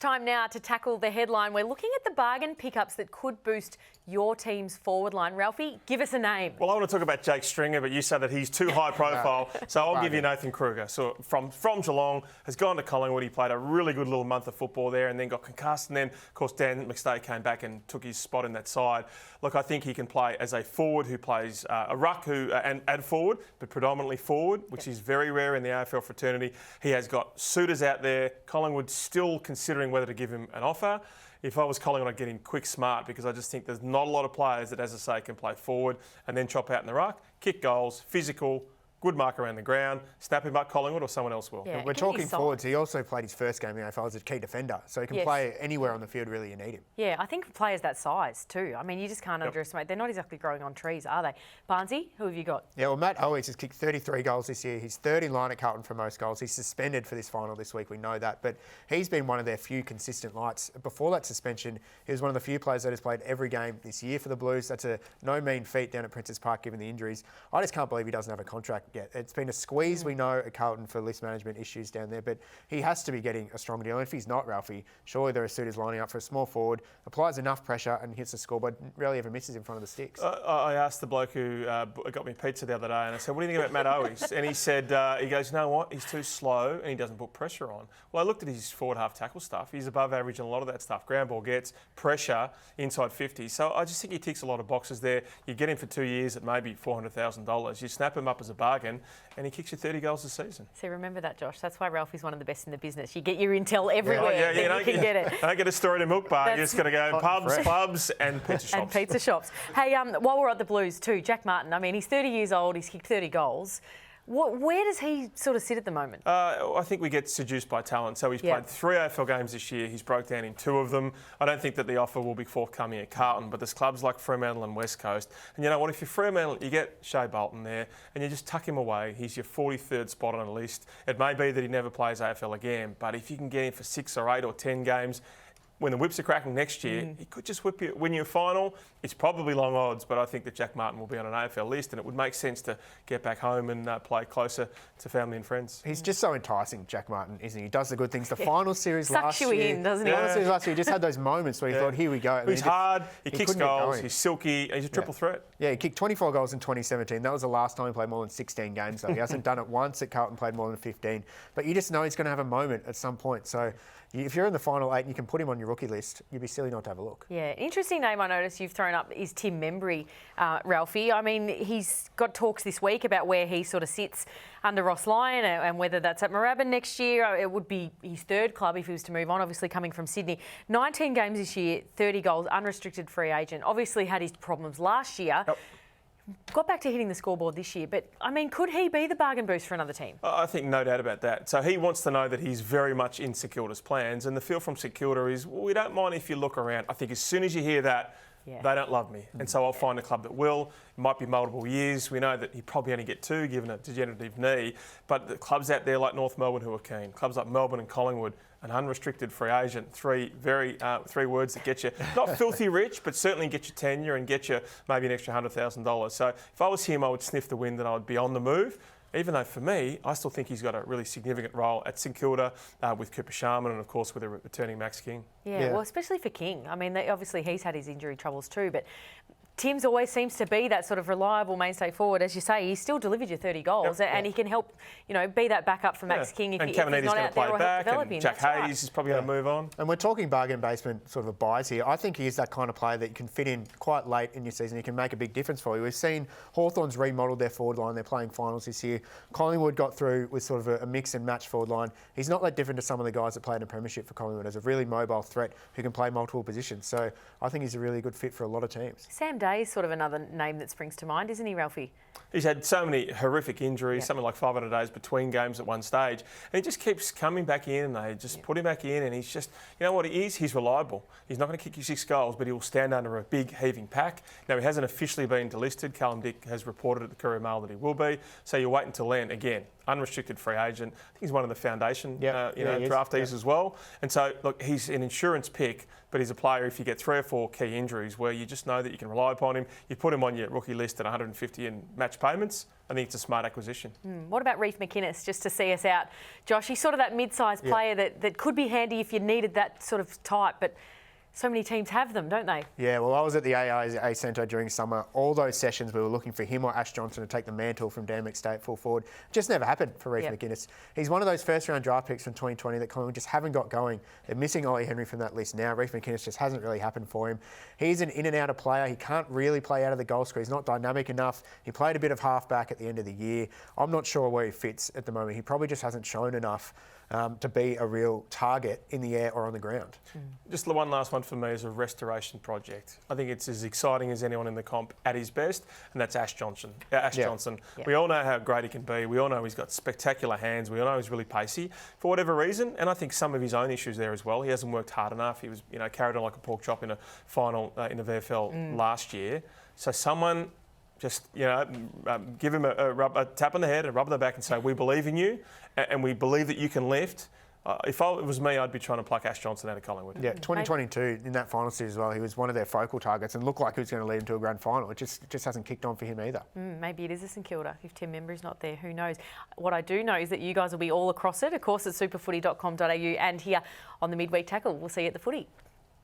time now to tackle the headline. We're looking at the bargain pickups that could boost your team's forward line. Ralphie, give us a name. Well, I want to talk about Jake Stringer, but you say that he's too high profile, so I'll give you Nathan Kruger. So from Geelong, has gone to Collingwood. He played a really good little month of football there and then got concussed. And then, of course, Dan McStay came back and took his spot in that side. Look, I think he can play as a forward who plays a ruck and forward, but predominantly forward, which is very rare in the AFL fraternity. He has got suitors out there. Collingwood still considering whether to give him an offer. If I was Collingwood, I'd get him quick smart because I just think there's not a lot of players that, as I say, can play forward and then chop out in the ruck, kick goals, physical, good mark around the ground, snap him up Collingwood or someone else will. Yeah, we're talking forwards. He also played his first game in the AFL as a key defender, so he can play anywhere on the field really you need him. Yeah, I think players that size too. I mean, you just can't underestimate. They're not exactly growing on trees, are they? Barnesy, who have you got? Yeah, well, Matt Owies has kicked 33 goals this year. He's third in line at Carlton for most goals. He's suspended for this final this week, we know that, but he's been one of their few consistent lights. Before that suspension, he was one of the few players that has played every game this year for the Blues. That's a no mean feat down at Princes Park given the injuries. I just can't believe he doesn't have a contract yet. It's been a squeeze, we know, at Carlton for list management issues down there, but he has to be getting a stronger deal. And if he's not, Ralphie, surely there are suitors lining up for a small forward, applies enough pressure and hits the scoreboard, rarely ever misses in front of the sticks. I asked the bloke who got me pizza the other day and I said, what do you think about Matt Owies? And he said, he goes, you know what, he's too slow and he doesn't put pressure on. Well, I looked at his forward half tackle stuff. He's above average in a lot of that stuff. Ground ball gets, pressure, inside 50. So I just think he ticks a lot of boxes there. You get him for 2 years at maybe $400,000. You snap him up as a bargain and he kicks you 30 goals a season. See, remember that, Josh. That's why Ralphie's one of the best in the business. You get your intel everywhere. You can get it. Don't get a store in a milk bar. You're just going to go pubs and pizza shops. And pizza shops. Hey, while we're at the Blues too, Jack Martin, I mean, he's 30 years old. He's kicked 30 goals. Where does he sort of sit at the moment? I think we get seduced by talent. So he's played 3 AFL games this year. He's broke down in 2 of them. I don't think that the offer will be forthcoming at Carlton, but there's clubs like Fremantle and West Coast. And you know what? If you're Fremantle, you get Shea Bolton there and you just tuck him away. He's your 43rd spot on a list. It may be that he never plays AFL again, but if you can get him for 6 or 8 or 10 games, when the whips are cracking next year, he could just win you a final. It's probably long odds, but I think that Jack Martin will be on an AFL list and it would make sense to get back home and play closer to family and friends. He's just so enticing, Jack Martin, isn't he? He does the good things. The final series last year... Sucks you in, doesn't he? The final series last year, he just had those moments where you thought, here we go. And he's hard, he kicks goals, he's silky, he's a triple threat. Yeah, he kicked 24 goals in 2017. That was the last time he played more than 16 games, though. He hasn't done it once at Carlton, played more than 15. But you just know he's going to have a moment at some point. So if you're in the final 8 and you can put him on your rookie list, you'd be silly not to have a look. Yeah, interesting name I noticed you've thrown up is Tim Membry, Ralphie. I mean, he's got talks this week about where he sort of sits under Ross Lyon and whether that's at Moorabbin next year. It would be his 3rd club if he was to move on, obviously coming from Sydney. 19 games this year, 30 goals, unrestricted free agent. Obviously had his problems last year. Yep. Got back to hitting the scoreboard this year, but I mean, could he be the bargain boost for another team? I think no doubt about that. So he wants to know that he's very much in St Kilda's plans, and the feel from St Kilda is, well, we don't mind if you look around. I think as soon as you hear that, they don't love me. And so I'll find a club that will. It might be multiple years. We know that he probably only get 2 given a degenerative knee. But the clubs out there like North Melbourne who are keen, clubs like Melbourne and Collingwood, an unrestricted free agent, 3 words that get you not filthy rich, but certainly get you tenure and get you maybe an extra $100,000. So if I was him, I would sniff the wind and I would be on the move. Even though for me, I still think he's got a really significant role at St Kilda with Cooper Sharman and of course with a returning Max King. Yeah, well, especially for King. I mean, obviously he's had his injury troubles too, but Tim's always seems to be that sort of reliable mainstay forward. As you say, he's still delivered you 30 goals and he can help, be that backup for Max King if he's not out there or help develop him. Jack Hayes is probably going to move on. And we're talking bargain basement sort of a buys here. I think he is that kind of player that you can fit in quite late in your season. He can make a big difference for you. We've seen Hawthorn's remodelled their forward line. They're playing finals this year. Collingwood got through with sort of a mix and match forward line. He's not that different to some of the guys that play in a premiership for Collingwood as a really mobile threat who can play multiple positions. So I think he's a really good fit for a lot of teams. Sam Day is sort of another name that springs to mind, isn't he, Ralphie? He's had so many horrific injuries, something like 500 days between games at one stage. And he just keeps coming back in and they just put him back in and he's just, you know what he is? He's reliable. He's not going to kick you 6 goals, but he will stand under a big heaving pack. Now, he hasn't officially been delisted. Callum Dick has reported at the Courier Mail that he will be. So you wait until then. Again, unrestricted free agent. I think he's one of the foundation draftees as well. And so, look, he's an insurance pick, but he's a player if you get 3 or 4 key injuries where you just know that you can rely upon him. You put him on your rookie list at 150 in match payments, I think it's a smart acquisition. What about Reece McInnes, just to see us out? Josh, he's sort of that mid-sized player that could be handy if you needed that sort of type, but so many teams have them, don't they? Yeah, well, I was at the AIA Centre during summer. All those sessions, we were looking for him or Ash Johnson to take the mantle from Dan McStay at full forward. Just never happened for Reece McInnes. He's one of those first-round draft picks from 2020 that Collingwood just haven't got going. They're missing Ollie Henry from that list now. Reece McInnes just hasn't really happened for him. He's an in-and-outer player. He can't really play out of the goal square. He's not dynamic enough. He played a bit of half-back at the end of the year. I'm not sure where he fits at the moment. He probably just hasn't shown enough to be a real target in the air or on the ground. Just the one last one for me is a restoration project. I think it's as exciting as anyone in the comp at his best, and that's Ash Johnson. Johnson. Yeah. We all know how great he can be. We all know he's got spectacular hands. We all know he's really pacey. For whatever reason, and I think some of his own issues there as well. He hasn't worked hard enough. He was, carried on like a pork chop in a final in the VFL last year. So someone just, give him a tap on the head, a rub on the back and say, we believe in you and we believe that you can lift. If it was me, I'd be trying to pluck Ash Johnson out of Collingwood. Yeah, 2022 in that final series as well, he was one of their focal targets and looked like he was going to lead them to a grand final. It just hasn't kicked on for him either. Maybe it is a St Kilda. If Tim Membry's not there, who knows? What I do know is that you guys will be all across it, of course, at superfooty.com.au and here on the Midweek Tackle. We'll see you at the footy.